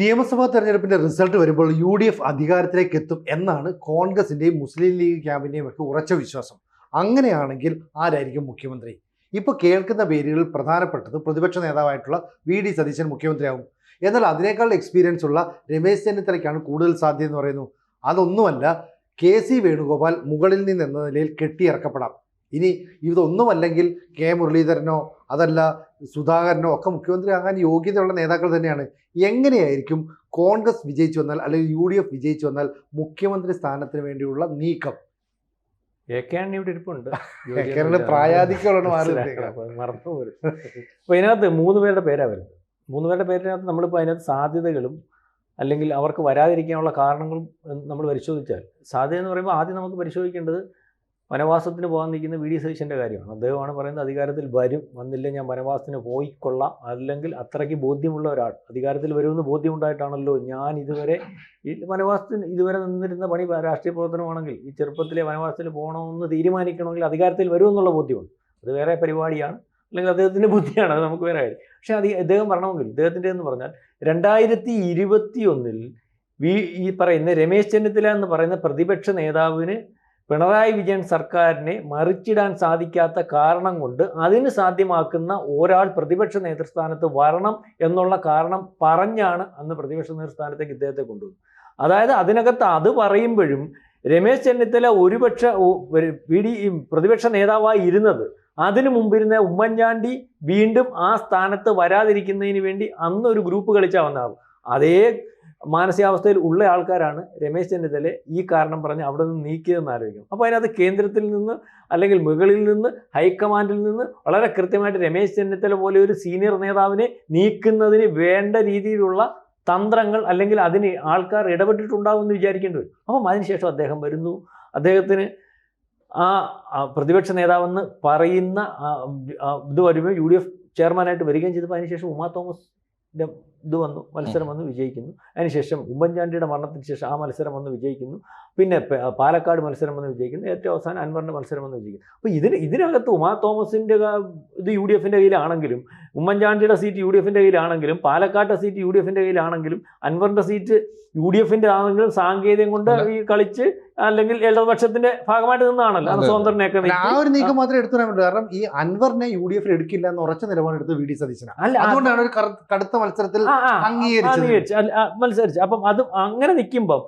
നിയമസഭാ തെരഞ്ഞെടുപ്പിന്റെ റിസൾട്ട് വരുമ്പോൾ UDF അധികാരത്തിലേക്ക് എത്തും എന്നാണ് കോൺഗ്രസിന്റെയും മുസ്ലിം ലീഗ് ക്യാമ്പിന്റെയും ഒക്കെ ഉറച്ച വിശ്വാസം. അങ്ങനെയാണെങ്കിൽ ആരായിരിക്കും മുഖ്യമന്ത്രി? ഇപ്പോൾ കേൾക്കുന്ന പേരുകളിൽ പ്രധാനപ്പെട്ടത് പ്രതിപക്ഷ നേതാവായിട്ടുള്ള VD സതീശൻ മുഖ്യമന്ത്രിയാവും. എന്നാൽ അതിനേക്കാൾ എക്സ്പീരിയൻസ് ഉള്ള രമേശ് ചെന്നിത്തലയ്ക്കാണ് കൂടുതൽ സാധ്യത എന്ന് പറയുന്നു. അതൊന്നുമല്ല, KC വേണുഗോപാൽ മുകളിൽ നിന്ന് എന്ന നിലയിൽ കെട്ടിയിറക്കപ്പെടാം. ഇനി ഇതൊന്നുമല്ലെങ്കിൽ മുരളീധരനോ അതല്ല സുധാകരനോ ഒക്കെ മുഖ്യമന്ത്രി ആകാൻ യോഗ്യതയുള്ള നേതാക്കൾ തന്നെയാണ്. എങ്ങനെയായിരിക്കും കോൺഗ്രസ് വിജയിച്ചു വന്നാൽ അല്ലെങ്കിൽ UDF വിജയിച്ചു വന്നാൽ മുഖ്യമന്ത്രി സ്ഥാനത്തിന് വേണ്ടിയുള്ള നീക്കം? ഇവിടെ ഇരിപ്പുണ്ട്. പ്രായാധിക്യമുള്ള മറന്നുപോലും. അപ്പോൾ ഇതിനകത്ത് 3 പേരുടെ പേരാണ് വരുന്നത്. 3 പേരുടെ പേരിനകത്ത് നമ്മളിപ്പോൾ അതിനകത്ത് സാധ്യതകളും അല്ലെങ്കിൽ അവർക്ക് വരാതിരിക്കാനുള്ള കാരണങ്ങളും നമ്മൾ പരിശോധിച്ചാൽ, സാധ്യത എന്ന് പറയുമ്പോൾ ആദ്യം നമുക്ക് പരിശോധിക്കേണ്ടത് വനവാസത്തിന് പോകാൻ നിൽക്കുന്ന VD സതീശൻ്റെ കാര്യമാണ്. അദ്ദേഹമാണ് പറയുന്നത് അധികാരത്തിൽ വരും, വന്നില്ല ഞാൻ വനവാസത്തിന് പോയിക്കൊള്ളാം, അല്ലെങ്കിൽ അത്രയ്ക്ക് ബോധ്യമുള്ള ഒരാൾ അധികാരത്തിൽ വരുമെന്ന് ബോധ്യമുണ്ടായിട്ടാണല്ലോ ഞാൻ ഇതുവരെ ഈ വനവാസത്തിന് ഇതുവരെ നിന്നിരുന്ന പണി രാഷ്ട്രീയ പ്രവർത്തനമാണെങ്കിൽ ഈ ചെറുപ്പത്തിലെ വനവാസത്തിന് പോകണമെന്ന് തീരുമാനിക്കണമെങ്കിൽ അധികാരത്തിൽ വരുമെന്നുള്ള ബോധ്യമുണ്ട്. അത് വേറെ പരിപാടിയാണ്, അല്ലെങ്കിൽ അദ്ദേഹത്തിൻ്റെ ബുദ്ധിയാണ്, അത് നമുക്ക് വേറെ കാര്യം. പക്ഷേ അദ്ദേഹം വരണമെങ്കിൽ ഇദ്ദേഹത്തിൻ്റെ എന്ന് പറഞ്ഞാൽ 2021 ഈ പറയുന്ന രമേശ് ചെന്നിത്തല എന്ന് പറയുന്ന പ്രതിപക്ഷ നേതാവിന് പിണറായി വിജയൻ സർക്കാരിനെ മറിച്ചിടാൻ സാധിക്കാത്ത കാരണം കൊണ്ട് അതിന് സാധ്യമാക്കുന്ന ഒരാൾ പ്രതിപക്ഷ നേതൃസ്ഥാനത്ത് വരണം എന്നുള്ള കാരണം പറഞ്ഞാണ് അന്ന് പ്രതിപക്ഷ നേതൃസ്ഥാനത്തേക്ക് ഇദ്ദേഹത്തെ കൊണ്ടുവന്നത്. അതായത് അതിനകത്ത് അത് പറയുമ്പോഴും രമേശ് ചെന്നിത്തല ഒരുപക്ഷെ പ്രതിപക്ഷ നേതാവായി ഇരുന്നത്, അതിനു മുമ്പിരുന്ന ഉമ്മൻചാണ്ടി വീണ്ടും ആ സ്ഥാനത്ത് വരാതിരിക്കുന്നതിന് വേണ്ടി അന്നൊരു ഗ്രൂപ്പ് കളിച്ചാൽ വന്നതാകും. അതേ മാനസികാവസ്ഥയിൽ ഉള്ള ആൾക്കാരാണ് രമേശ് ചെന്നിത്തല ഈ കാരണം പറഞ്ഞ് അവിടെ നിന്ന് നീക്കിയതെന്ന് ആലോചിക്കും. അപ്പോൾ അതിനകത്ത് കേന്ദ്രത്തിൽ നിന്ന് അല്ലെങ്കിൽ മുകളിൽ നിന്ന് ഹൈക്കമാൻഡിൽ നിന്ന് വളരെ കൃത്യമായിട്ട് രമേശ് ചെന്നിത്തല പോലെ ഒരു സീനിയർ നേതാവിനെ നീക്കുന്നതിന് വേണ്ട രീതിയിലുള്ള തന്ത്രങ്ങൾ അല്ലെങ്കിൽ അതിന് ആൾക്കാർ ഇടപെട്ടിട്ടുണ്ടാകുമെന്ന് വിചാരിക്കേണ്ടി വരും. അപ്പം അതിനുശേഷം അദ്ദേഹം വരുന്നു, അദ്ദേഹത്തിന് ആ പ്രതിപക്ഷ നേതാവെന്ന് പറയുന്ന ഇത് വരുമ്പോൾ UDF ചെയർമാനായിട്ട് വരികയും ചെയ്തപ്പോൾ അതിനുശേഷം ഉമാ തോമസിൻ്റെ വന്നു, മത്സരം വന്ന് വിജയിക്കുന്നു. അതിനുശേഷം ഉമ്മൻചാണ്ടിയുടെ മരണത്തിന് ശേഷം ആ മത്സരം വന്ന് വിജയിക്കുന്നു. പിന്നെ പാലക്കാട് മത്സരം വന്ന് വിജയിക്കുന്നു. ഏറ്റവും അവസാനം അൻവറിൻ്റെ മത്സരം വന്ന് വിജയിക്കുന്നു. അപ്പോൾ ഇതിനകത്ത് ഉമാ തോമസിൻ്റെ ഇത് UDFൻ്റെ കയ്യിലാണെങ്കിലും, ഉമ്മൻചാണ്ടിയുടെ സീറ്റ് UDFൻ്റെ കയ്യിലാണെങ്കിലും, പാലക്കാട്ടെ സീറ്റ് UDFൻ്റെ കയ്യിലാണെങ്കിലും, അൻവറിൻ്റെ സീറ്റ് UDFൻ്റെ ആണെങ്കിലും സാങ്കേതികം കൊണ്ട് ഈ കളിച്ച് അല്ലെങ്കിൽ ഇടതുപക്ഷത്തിന്റെ ഭാഗമായിട്ട് നിന്നാണല്ലോ സ്വതന്ത്രനെയൊക്കെ. ആ ഒരു നീക്കം മാത്രമേ എടുത്തു പറയാൻ പറ്റൂ. കാരണം ഈ അൻവറിനെ UDF എടുക്കില്ല എന്ന് ഉറച്ച നിലപാടെടുത്ത് VD സതീശനാണ്. അതുകൊണ്ടാണ് ഒരു കടുത്ത മത്സരത്തിൽ മത്സരിച്ച്. അപ്പം അത് അങ്ങനെ നിൽക്കുമ്പം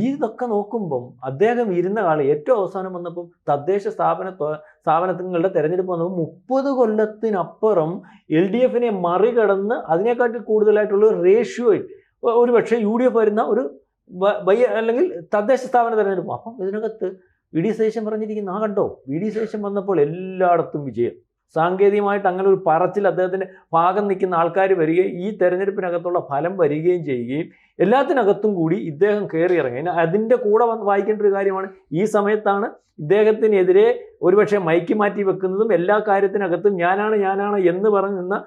ഇതൊക്കെ നോക്കുമ്പം അദ്ദേഹം ഇരുന്ന കാലം ഏറ്റവും അവസാനം വന്നപ്പം തദ്ദേശ സ്ഥാപനങ്ങളുടെ തെരഞ്ഞെടുപ്പ് വന്നപ്പോൾ 30 കൊല്ലത്തിനപ്പുറം LDFനെ മറികടന്ന് അതിനെക്കാട്ടി കൂടുതലായിട്ടുള്ള റേഷ്യോയിൽ ഒരുപക്ഷെ UDF വരുന്ന ഒരു അല്ലെങ്കിൽ തദ്ദേശ സ്ഥാപന തെരഞ്ഞെടുപ്പ്. അപ്പം ഇതിനകത്ത് VD സതീശൻ പറഞ്ഞിരിക്കുന്ന കണ്ടോ, VD സതീശൻ വന്നപ്പോൾ എല്ലായിടത്തും വിജയം. സാങ്കേതികമായിട്ട് അങ്ങനെ ഒരു പറച്ചിൽ അദ്ദേഹത്തിൻ്റെ ഭാഗം നിൽക്കുന്ന ആൾക്കാർ വരികയും ഈ തെരഞ്ഞെടുപ്പിനകത്തുള്ള ഫലം വരികയും ചെയ്യുകയും എല്ലാത്തിനകത്തും കൂടി ഇദ്ദേഹം കയറി ഇറങ്ങി. അതിൻ്റെ കൂടെ വായിക്കേണ്ട ഒരു കാര്യമാണ്, ഈ സമയത്താണ് ഇദ്ദേഹത്തിനെതിരെ ഒരുപക്ഷെ മൈക്ക് മാറ്റി വെക്കുന്നതും എല്ലാ കാര്യത്തിനകത്തും ഞാനാണ് എന്ന് പറഞ്ഞ് നിന്ന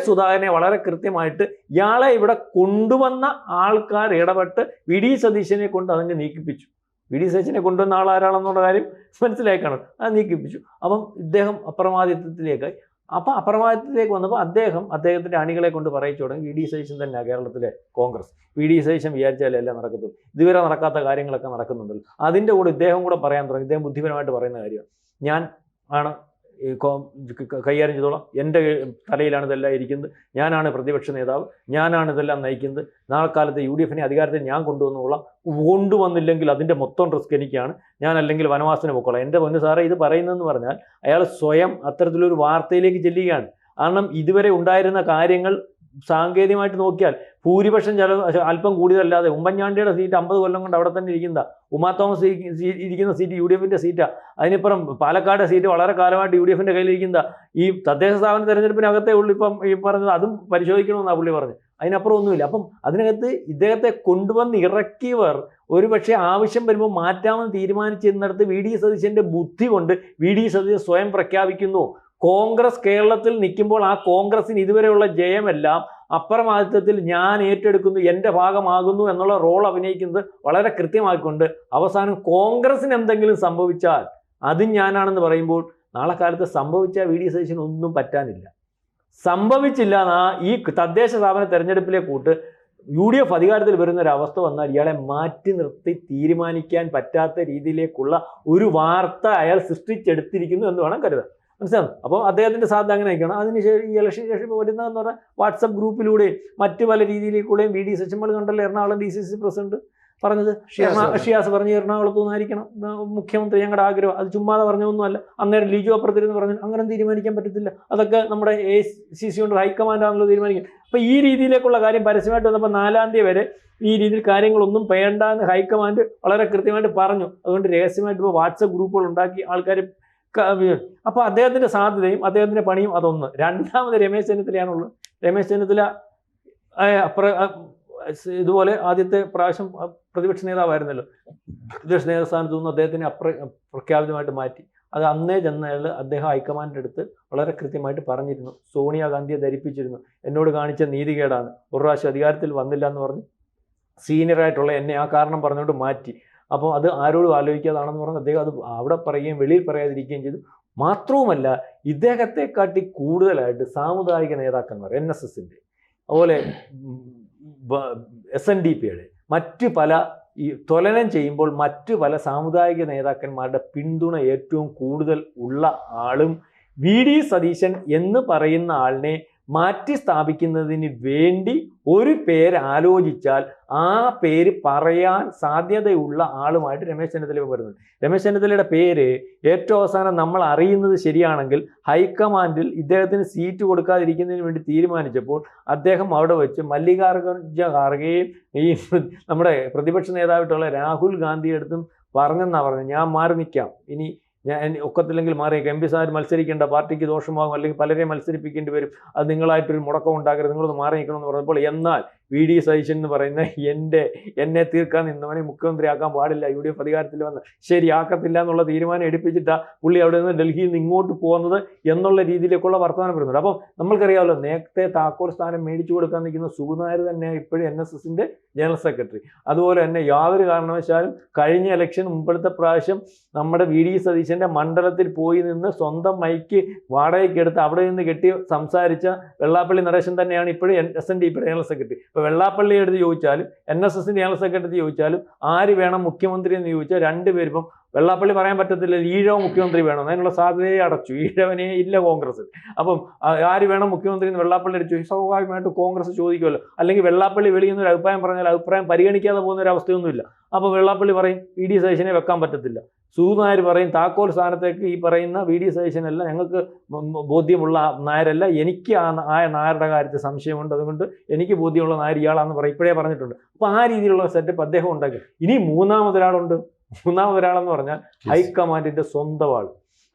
സുധാകരനെ വളരെ കൃത്യമായിട്ട് ഇയാളെ ഇവിടെ കൊണ്ടുവന്ന ആൾക്കാർ ഇടപെട്ട് VD സതീശനെ കൊണ്ട് അതങ്ങ് നീക്കിപ്പിച്ചു. VD സതീശനെ കൊണ്ടുവന്ന ആളാരാണെന്നുള്ള കാര്യം മനസ്സിലാക്കണം, അത് നീക്കിപ്പിച്ചു. അപ്പം ഇദ്ദേഹം അപ്രമാദിത്വത്തിലേക്കായി. അപ്പം അപ്രമാദിത്വത്തിലേക്ക് വന്നപ്പോൾ അദ്ദേഹത്തിൻ്റെ അണികളെ കൊണ്ട് പറയിച്ചു തുടങ്ങി VD സതീശൻ തന്നെയാണ് കേരളത്തിലെ കോൺഗ്രസ്. VD സതീശൻ വിചാരിച്ചാലേ എല്ലാം നടക്കത്തുള്ളൂ, ഇതുവരെ നടക്കാത്ത കാര്യങ്ങളൊക്കെ നടക്കുന്നുണ്ടല്ലോ. അതിൻ്റെ കൂടെ ഇദ്ദേഹം കൂടെ പറയാൻ തുടങ്ങി. ഇദ്ദേഹം ബുദ്ധിപരമായിട്ട് പറയുന്ന കാര്യമാണ്, ഞാൻ ആണ് കൈകാര്യം ചെയ്തോളാം, എൻ്റെ തലയിലാണ് ഇതെല്ലാം ഇരിക്കുന്നത്, ഞാനാണ് പ്രതിപക്ഷ നേതാവ്, ഞാനാണ് ഇതെല്ലാം നയിക്കുന്നത്, നാളെ കാലത്ത് UDFനെ അധികാരത്തിൽ ഞാൻ കൊണ്ടുവന്നില്ലെങ്കിൽ അതിൻ്റെ മൊത്തം റിസ്ക് എനിക്കാണ്, ഞാൻ അല്ലെങ്കിൽ വനവാസത്തിന് പൊക്കോളാം. എൻ്റെ പൊന്നു സാറേ, ഇത് പറയുന്നതെന്ന് പറഞ്ഞാൽ അയാൾ സ്വയം അത്തരത്തിലൊരു വാർത്തയിലേക്ക് ചെല്ലുകയാണ്. കാരണം ഇതുവരെ ഉണ്ടായിരുന്ന കാര്യങ്ങൾ സാങ്കേതികമായിട്ട് നോക്കിയാൽ ഭൂരിപക്ഷം അല്പം കൂടുതലല്ലാതെ ഉമ്മൻചാണ്ടിയുടെ സീറ്റ് 50 കൊല്ലം കൊണ്ട് അവിടെ തന്നെ ഇരിക്കുന്ന, ഉമാ തോമസ് ഇരിക്കുന്ന സീറ്റ് UDFൻ്റെ സീറ്റാണ്. അതിനിപ്പുറം പാലക്കാട് സീറ്റ് വളരെ കാലമായിട്ട് UDFൻ്റെ കയ്യിലിരിക്കുന്ന ഈ തദ്ദേശ സ്ഥാപന തെരഞ്ഞെടുപ്പിനകത്തേ ഉള്ളൂ ഇപ്പം ഈ പറഞ്ഞത്, അതും പരിശോധിക്കണമെന്നാണ് പുള്ളി പറഞ്ഞത്. അതിനപ്പുറം ഒന്നുമില്ല. അപ്പം അതിനകത്ത് ഇദ്ദേഹത്തെ കൊണ്ടുവന്ന് ഇറക്കിയവർ ഒരുപക്ഷെ ആവശ്യം വരുമ്പോൾ മാറ്റാമെന്ന് തീരുമാനിച്ചിരുന്നിടത്ത് VD സതീശൻ്റെ ബുദ്ധി കൊണ്ട് VD സതീശൻ സ്വയം പ്രഖ്യാപിക്കുന്നു, കോൺഗ്രസ് കേരളത്തിൽ നിൽക്കുമ്പോൾ ആ കോൺഗ്രസിന് ഇതുവരെയുള്ള ജയമെല്ലാം അപ്രമാദിത്വത്തിൽ ഞാൻ ഏറ്റെടുക്കുന്നു, എൻ്റെ ഭാഗമാകുന്നു എന്നുള്ള റോൾ അഭിനയിക്കുന്നത് വളരെ കൃത്യമായിക്കൊണ്ട് അവസാനം കോൺഗ്രസിന് എന്തെങ്കിലും സംഭവിച്ചാൽ അതും ഞാനാണെന്ന് പറയുമ്പോൾ നാളെ കാലത്ത് സംഭവിച്ച VD സതീശന് ഒന്നും പറ്റാനില്ല. സംഭവിച്ചില്ല. ഈ തദ്ദേശ സ്ഥാപന തെരഞ്ഞെടുപ്പിലെ കൂട്ട് UDF അധികാരത്തിൽ വരുന്ന ഒരു അവസ്ഥ വന്നാൽ ഇയാളെ മാറ്റി നിർത്തി തീരുമാനിക്കാൻ പറ്റാത്ത രീതിയിലേക്കുള്ള ഒരു വാർത്ത അയാൾ സൃഷ്ടിച്ചെടുത്തിരിക്കുന്നു എന്ന് വേണം കരുതാൻ. മനസ്സിലാവും. അപ്പോൾ അദ്ദേഹത്തിന്റെ സാധ്യത അങ്ങനെ ആയിരിക്കണം. അതിനുശേഷം ഈ ഇലക്ഷൻ ശേഷം വരുന്നതെന്ന് പറഞ്ഞാൽ വാട്സപ്പ് ഗ്രൂപ്പിലൂടെയും മറ്റു പല രീതിയിലേക്കൂടെയും VD സച്ചിൻ കണ്ടല്ലോ എറണാകുളം DCC പ്രസിഡന്റ് പറഞ്ഞത്. ഷിയാസ് പറഞ്ഞു എറണാകുളത്ത് നിന്നായിരിക്കണം മുഖ്യമന്ത്രി ഞങ്ങളുടെ ആഗ്രഹം. അത് ചുമ്മാതെ പറഞ്ഞൊന്നുമല്ല. അന്നേരം ലിജു അപ്പുറത്തിരുന്ന് പറഞ്ഞു അങ്ങനെ തീരുമാനിക്കാൻ പറ്റത്തില്ല, അതൊക്കെ നമ്മുടെ ACC കൊണ്ട് ഹൈക്കമാൻഡാണല്ലോ തീരുമാനിക്കും. അപ്പോൾ ഈ രീതിയിലേക്കുള്ള കാര്യം പരസ്യമായിട്ട് വന്നപ്പോൾ 4-ാം തീയതി വരെ ഈ രീതിയിൽ കാര്യങ്ങളൊന്നും വേണ്ട എന്ന് ഹൈക്കമാൻഡ് വളരെ കൃത്യമായിട്ട് പറഞ്ഞു. അതുകൊണ്ട് രഹസ്യമായിട്ട് ഇപ്പോൾ വാട്സപ്പ് ഗ്രൂപ്പുകൾ ഉണ്ടാക്കി ആൾക്കാർ. അപ്പോൾ അദ്ദേഹത്തിന്റെ സാധ്യതയും അദ്ദേഹത്തിന്റെ പണിയും അതൊന്ന്. രണ്ടാമത് രമേശ് ചെന്നിത്തലയാണുള്ളത്. രമേശ് ചെന്നിത്തല ഇതുപോലെ ആദ്യത്തെ പ്രാവശ്യം പ്രതിപക്ഷ നേതാവായിരുന്നല്ലോ. പ്രതിപക്ഷ നേതൃസ്ഥാനത്തു നിന്ന് അദ്ദേഹത്തിനെ പ്രഖ്യാപിതമായിട്ട് മാറ്റി. അത് അന്നേ ചെന്നയാൾ അദ്ദേഹം ഹൈക്കമാൻഡിൻ്റെ അടുത്ത് വളരെ കൃത്യമായിട്ട് പറഞ്ഞിരുന്നു. സോണിയാഗാന്ധിയെ ധരിപ്പിച്ചിരുന്നു, എന്നോട് കാണിച്ച നീതികേടാണ്, ഒരു പ്രാവശ്യം അധികാരത്തിൽ വന്നില്ല എന്ന് പറഞ്ഞ് സീനിയറായിട്ടുള്ള എന്നെ ആ കാരണം പറഞ്ഞുകൊണ്ട് മാറ്റി. അപ്പോൾ അത് ആരോടും ആലോചിക്കാതാണെന്ന് പറഞ്ഞ് അദ്ദേഹം അത് അവിടെ പറയുകയും വെളിയിൽ പറയാതിരിക്കുകയും ചെയ്തു. മാത്രവുമല്ല, ഇദ്ദേഹത്തെക്കാട്ടി കൂടുതലായിട്ട് സാമുദായിക നേതാക്കന്മാർ NSSൻ്റെ അതുപോലെ SNDPയുടെ മറ്റ് പല ഈ തുലനം ചെയ്യുമ്പോൾ മറ്റു പല സാമുദായിക നേതാക്കന്മാരുടെ പിന്തുണ ഏറ്റവും കൂടുതൽ ഉള്ള ആളും VD സതീശൻ എന്ന് പറയുന്ന ആളിനെ മാറ്റി സ്ഥാപിക്കുന്നതിന് വേണ്ടി ഒരു പേര് ആലോചിച്ചാൽ ആ പേര് പറയാൻ സാധ്യതയുള്ള ആളുമായിട്ട് രമേശ് ചെന്നിത്തല വരുന്നുണ്ട്. രമേശ് ചെന്നിത്തലയുടെ പേര് ഏറ്റവും അവസാനം നമ്മൾ അറിയുന്നത് ശരിയാണെങ്കിൽ ഹൈക്കമാൻഡിൽ ഇദ്ദേഹത്തിന് സീറ്റ് കൊടുക്കാതിരിക്കുന്നതിന് വേണ്ടി തീരുമാനിച്ചപ്പോൾ അദ്ദേഹം അവിടെ വെച്ച് മല്ലികാർജ്ജുന ഖാർഗെയും ഈ നമ്മുടെ പ്രതിപക്ഷ നേതാവായിട്ടുള്ള രാഹുൽ ഗാന്ധിയുടെ അടുത്തും പറഞ്ഞെന്നാണ് പറഞ്ഞത്, ഞാൻ മാറി നിൽക്കാം, ഇനി ഞാൻ ഒക്കത്തില്ലെങ്കിൽ മാറി MP സാർ മത്സരിക്കേണ്ട, പാർട്ടിക്ക് ദോഷമാകും, അല്ലെങ്കിൽ പലരെയും മത്സരിപ്പിക്കേണ്ടി വരും, അത് നിങ്ങളായിട്ടൊരു മുടക്കം ഉണ്ടാക്കരുത്, നിങ്ങളൊന്ന് മാറി നിൽക്കണമെന്ന് പറഞ്ഞപ്പോൾ എന്നാൽ VD സതീശൻ എന്ന് പറയുന്ന എന്നെ തീർക്കാൻ നിന്നവനെ മുഖ്യമന്ത്രിയാക്കാൻ പാടില്ല, UDF അധികാരത്തിൽ വന്ന് ശരിയാക്കത്തില്ല എന്നുള്ള തീരുമാനം എടുപ്പിച്ചിട്ടാ പുള്ളി അവിടെ നിന്ന് ഡൽഹിയിൽ നിന്ന് ഇങ്ങോട്ട് പോകുന്നത് എന്നുള്ള രീതിയിലേക്കുള്ള വർത്തമാനം വരുന്നുണ്ട്. അപ്പം നമ്മൾക്കറിയാമല്ലോ, നേരത്തെ താക്കോൽ സ്ഥാനം മേടിച്ചു കൊടുക്കാൻ നിൽക്കുന്ന സുകുനാർ തന്നെ ഇപ്പോഴും NSSൻ്റെ ജനറൽ സെക്രട്ടറി. അതുപോലെ തന്നെ യാതൊരു കാരണവശാലും കഴിഞ്ഞ ഇലക്ഷൻ മുമ്പത്തെ പ്രാവശ്യം നമ്മുടെ VD സതീശൻ്റെ മണ്ഡലത്തിൽ പോയി നിന്ന് സ്വന്തം മൈക്ക് വാടകയ്ക്ക് എടുത്ത് അവിടെ നിന്ന് കെട്ടി സംസാരിച്ച വെള്ളാപ്പള്ളി നടേശൻ തന്നെയാണ് ഇപ്പോഴും SNDP ജനറൽ സെക്രട്ടറി. ഇപ്പോൾ വെള്ളാപ്പള്ളി എടുത്ത് ചോദിച്ചാലും NSSൻ്റെ ജനറൽ സെക്രട്ടറി ചോദിച്ചാലും ആര് വേണം മുഖ്യമന്ത്രി എന്ന് ചോദിച്ചാൽ രണ്ടുപേരും ഇപ്പം വെള്ളാപ്പള്ളി പറയാൻ പറ്റത്തില്ല, ഈഴവ മുഖ്യമന്ത്രി വേണം, അതിനുള്ള സാധ്യതയെ അടച്ചു, ഈഴവനെ ഇല്ല കോൺഗ്രസ്. അപ്പം ആര് വേണം മുഖ്യമന്ത്രി എന്ന് വെള്ളാപ്പള്ളി അടിച്ചു, സ്വാഭാവികമായിട്ട് കോൺഗ്രസ് ചോദിക്കുമല്ലോ. അല്ലെങ്കിൽ വെള്ളാപ്പള്ളി വെളിയിൽ നിന്ന് ഒരു അഭിപ്രായം പറഞ്ഞാൽ അഭിപ്രായം പരിഗണിക്കാതെ പോകുന്ന ഒരു അവസ്ഥയൊന്നുമില്ല. അപ്പോൾ വെള്ളാപ്പള്ളി പറയും VD സതീശനെ വെക്കാൻ പറ്റത്തില്ല. സുകുനാർ പറയും താക്കോൽ സ്ഥാനത്തേക്ക് ഈ പറയുന്ന VD സതീശനല്ല, ഞങ്ങൾക്ക് ബോധ്യമുള്ള നായരല്ല, എനിക്ക് ആ നായരുടെ കാര്യത്തിൽ സംശയമുണ്ട്, അതുകൊണ്ട് എനിക്ക് ബോധ്യമുള്ള നായർ ഇയാളാണെന്ന് പറയും, ഇപ്പോഴേ പറഞ്ഞിട്ടുണ്ട്. അപ്പോൾ ആ രീതിയിലുള്ള സെറ്റപ്പ് അദ്ദേഹം ഉണ്ടാക്കി. ഇനി മൂന്നാമതൊരാളുണ്ട്. മൂന്നാമതൊരാളെന്ന് പറഞ്ഞാൽ ഹൈക്കമാൻഡിൻ്റെ സ്വന്തം ആൾ.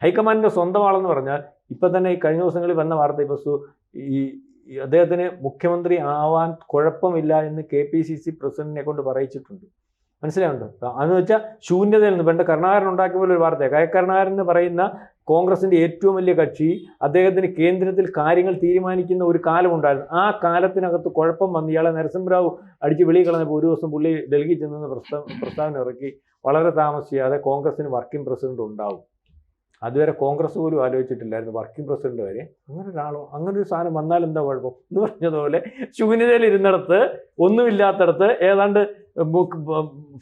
ഹൈക്കമാൻഡിൻ്റെ സ്വന്തം ആളെന്ന് പറഞ്ഞാൽ ഇപ്പം തന്നെ ഈ കഴിഞ്ഞ ദിവസങ്ങളിൽ വന്ന വാർത്ത, ഇപ്പോൾ ഈ അദ്ദേഹത്തിന് മുഖ്യമന്ത്രി ആവാൻ കുഴപ്പമില്ല എന്ന് KPCC പ്രസിഡന്റിനെ കൊണ്ട് പറയിച്ചിട്ടുണ്ട്. മനസ്സിലാവുണ്ടോ? അതെന്ന് വെച്ചാൽ ശൂന്യതയിൽ നിന്ന് പണ്ട് കരുണാകരൻ ഉണ്ടാക്കിയ പോലെ ഒരു വാർത്തയാണ്. കരുണാകരൻ എന്ന് പറയുന്ന കോൺഗ്രസിൻ്റെ ഏറ്റവും വലിയ കക്ഷി അദ്ദേഹത്തിന് കേന്ദ്രത്തിൽ കാര്യങ്ങൾ തീരുമാനിക്കുന്ന ഒരു കാലമുണ്ടായിരുന്നു. ആ കാലത്തിനകത്ത് കുഴപ്പം വന്ന് ഇയാളെ നരസിംഹറാവു അടിച്ച് വെളിയിൽ കളഞ്ഞപ്പോൾ ഒരു ദിവസം പുള്ളി ഡൽഹി ചെന്ന് പ്രസ്താവന ഇറക്കി, വളരെ താമസിയാതെ കോൺഗ്രസിന് വർക്കിംഗ് പ്രസിഡന്റ് ഉണ്ടാവും. അതുവരെ കോൺഗ്രസ് പോലും ആലോചിച്ചിട്ടില്ലായിരുന്നു വർക്കിംഗ് പ്രസിഡന്റ് വരെ. അങ്ങനെ ഒരാളോ അങ്ങനെ ഒരു സാധനം വന്നാൽ എന്താ കുഴപ്പം എന്ന് പറഞ്ഞതുപോലെ ശൂന്യതയിൽ ഇരുന്നിടത്ത്, ഒന്നുമില്ലാത്തടത്ത് ഏതാണ്ട്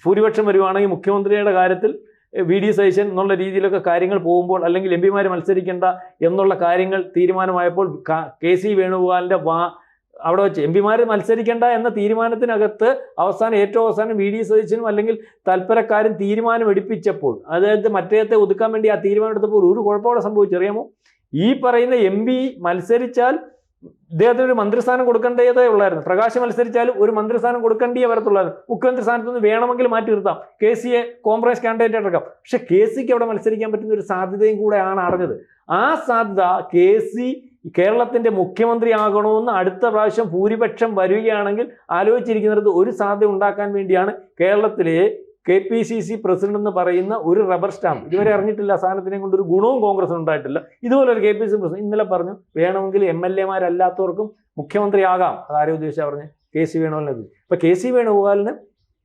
ഭൂരിപക്ഷം വരുവാണെങ്കിൽ മുഖ്യമന്ത്രിയുടെ കാര്യത്തിൽ VD സതീശൻ എന്നുള്ള രീതിയിലൊക്കെ കാര്യങ്ങൾ പോകുമ്പോൾ, അല്ലെങ്കിൽ MP മാർ മത്സരിക്കേണ്ട എന്നുള്ള കാര്യങ്ങൾ തീരുമാനമായപ്പോൾ KC വേണുഗോപാലിൻ്റെ അവിടെ വെച്ച് MP മാർ മത്സരിക്കേണ്ട എന്ന തീരുമാനത്തിനകത്ത് ഏറ്റവും അവസാനം VD സതീശനും അല്ലെങ്കിൽ തൽപരക്കാരും തീരുമാനം എടുപ്പിച്ചപ്പോൾ, അതായത് മറ്റേത്തെ ഒതുക്കാൻ വേണ്ടി ആ തീരുമാനം എടുത്തപ്പോൾ ഒരു കുഴപ്പമോടെ സംഭവിച്ചറിയാമോ? ഈ പറയുന്ന MP മത്സരിച്ചാൽ ഇദ്ദേഹത്തിന് ഒരു മന്ത്രിസ്ഥാനം കൊടുക്കേണ്ടതേ ഉള്ളായിരുന്നു. പ്രകാശ് മത്സരിച്ചാലും ഒരു മന്ത്രിസ്ഥാനം കൊടുക്കേണ്ടിയേ വരത്തുള്ളായിരുന്നു. മുഖ്യമന്ത്രി സ്ഥാനത്ത് നിന്ന് വേണമെങ്കിൽ മാറ്റി നിർത്താം, KCയെ കോൺഗ്രസ് കാൻഡിഡേറ്റ് എടുക്കാം. പക്ഷെ KCക്ക് അവിടെ മത്സരിക്കാൻ പറ്റുന്ന ഒരു സാധ്യതയും കൂടെയാണ് അറിഞ്ഞത്. ആ സാധ്യത KC കേരളത്തിൻ്റെ മുഖ്യമന്ത്രി ആകണമെന്ന് അടുത്ത പ്രാവശ്യം ഭൂരിപക്ഷം വരികയാണെങ്കിൽ ആലോചിച്ചിരിക്കുന്നിടത്ത് ഒരു സാധ്യത ഉണ്ടാക്കാൻ വേണ്ടിയാണ് കേരളത്തിലെ KPCC പ്രസിഡന്റ് എന്ന് പറയുന്ന ഒരു റബ്ബർ സ്റ്റാമ്പ്. ഇതുവരെ അറിഞ്ഞിട്ടില്ല, സാധനത്തിനെ കൊണ്ടൊരു ഗുണവും കോൺഗ്രസിന് ഉണ്ടായിട്ടില്ല. ഇതുപോലെ ഒരു KPCC പ്രസിഡന്റ് ഇന്നലെ പറഞ്ഞു വേണമെങ്കിൽ MLA മാരല്ലാത്തവർക്കും മുഖ്യമന്ത്രി ആകാം. അതാരും ഉദ്ദേശിച്ചാൽ പറഞ്ഞ് KC വേണുഗോപാലിനെ. ഇപ്പം KC വേണുഗോപാലിന്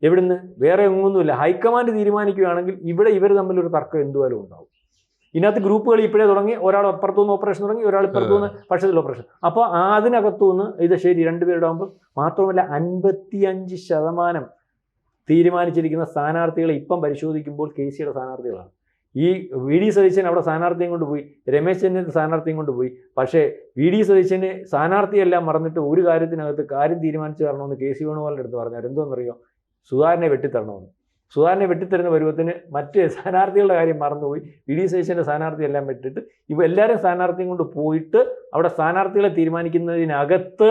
എവിടുന്ന് വേറെ ഒന്നുമില്ല, ഹൈക്കമാൻഡ് തീരുമാനിക്കുകയാണെങ്കിൽ ഇവിടെ ഇവർ തമ്മിലൊരു തർക്കം എന്തുവാലും ഉണ്ടാവും. ഇതിനകത്ത് ഗ്രൂപ്പുകൾ ഇപ്പോഴേ തുടങ്ങി, ഒരാൾ അപ്പുറത്തുനിന്ന് ഓപ്പറേഷൻ തുടങ്ങി, ഒരാൾ ഇപ്പുറത്തുനിന്ന് പക്ഷത്തിൽ ഓപ്പറേഷൻ. അപ്പോൾ അതിനകത്തുനിന്ന് ഇത് ശരി രണ്ടുപേരുടെ ആകുമ്പോൾ, മാത്രമല്ല 55% തീരുമാനിച്ചിരിക്കുന്ന സ്ഥാനാർത്ഥികളെ ഇപ്പം പരിശോധിക്കുമ്പോൾ KCയുടെ സ്ഥാനാർത്ഥികളാണ്. ഈ VD സതീശൻ അവിടെ സ്ഥാനാർത്ഥിയും കൊണ്ട് പോയി, രമേശ് ചെന്നിത്തല സ്ഥാനാർത്ഥിയും കൊണ്ട് പോയി. പക്ഷേ VD സതീശന് സ്ഥാനാർത്ഥിയെല്ലാം മറന്നിട്ട് ഒരു കാര്യത്തിനകത്ത് കാര്യം തീരുമാനിച്ചു തരണമെന്ന് KC വേണുഗോപാലിൻ്റെ അടുത്ത് പറഞ്ഞാൽ എന്തോന്നറിയോ? സുധാകരനെ വെട്ടിത്തരണമെന്ന്. സുധാകരനെ വെട്ടിത്തരുന്ന പരുവത്തിന് മറ്റ് സ്ഥാനാർത്ഥികളുടെ കാര്യം മറന്നുപോയി. VD സതീശൻ്റെ സ്ഥാനാർത്ഥി എല്ലാം വിട്ടിട്ട് ഇപ്പോൾ എല്ലാവരും സ്ഥാനാർത്ഥിയും കൊണ്ട് പോയിട്ട് അവിടെ സ്ഥാനാർത്ഥികളെ തീരുമാനിക്കുന്നതിനകത്ത്